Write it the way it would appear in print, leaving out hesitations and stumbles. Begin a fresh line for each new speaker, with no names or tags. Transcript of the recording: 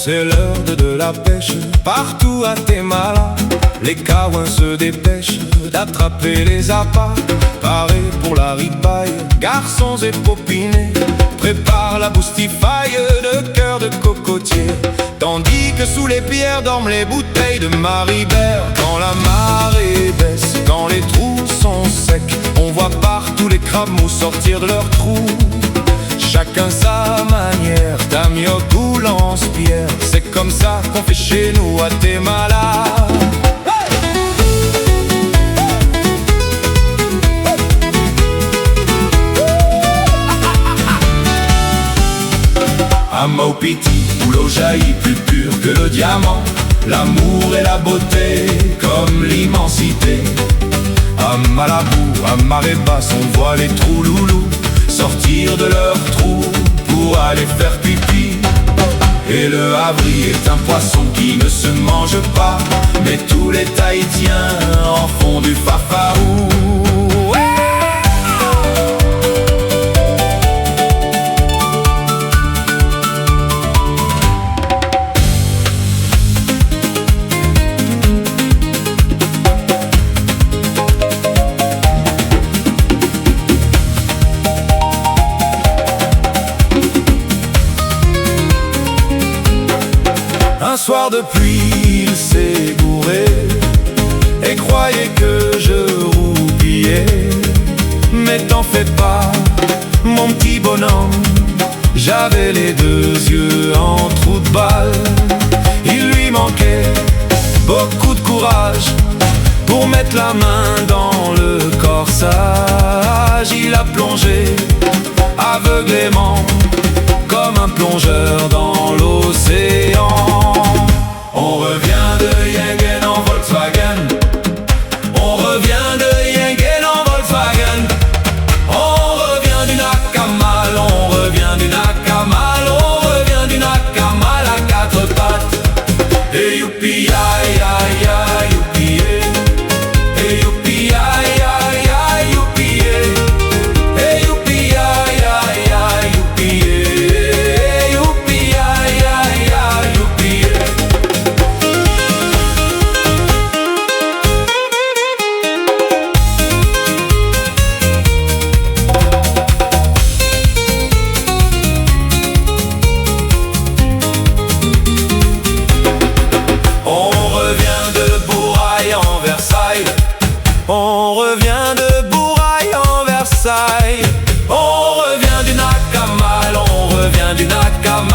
c'est l'heure de la pêche. Partout à Témala, les Kawins se dépêchent d'attraper les appâts. Parés pour la ripaille, garçons et popinés préparent la boustifaille de cœur de cocotier. Tandis que sous les pierres dorment les bouteilles de Maribert. Quand la marée baisse, quand les trous sont secs, on voit partout les crabes sortir de leurs trous. Chacun sa manière, tamioc ou lance-pierre, c'est comme ça qu'on fait chez nous à Témala. À Maupiti, où l'eau jaillit plus pure que le diamant, l'amour et la beauté comme l'immensité. À Malabou, à marée basse, on voit les trous loulous sortir de leurs trous pour aller faire pipi. Et le havri est un poisson qui ne se mange pas, mais tous les Tahitiens en font du fafarou. Un soir de pluie, il s'est gouré et croyait que je roupillais. Mais t'en fais pas, mon petit bonhomme, j'avais les deux yeux en trou de balle. Il lui manquait beaucoup de courage pour mettre la main dans le corsage. Il a plongé aveuglément comme un plongeur dans l'océan. On revient de Yengen en Volkswagen. On revient de Yengen en Volkswagen. On revient du Nakamal. On revient du Nakamal. On revient du Nakamal à quatre pattes. Et youpi aïe aïe aïe youpi. Et youpi aïe aïe aïe youpi. Et youpi aïe aïe aïe youpi. On revient de Bouraille en Versailles. On revient du Nakamal, on revient du Nakamal.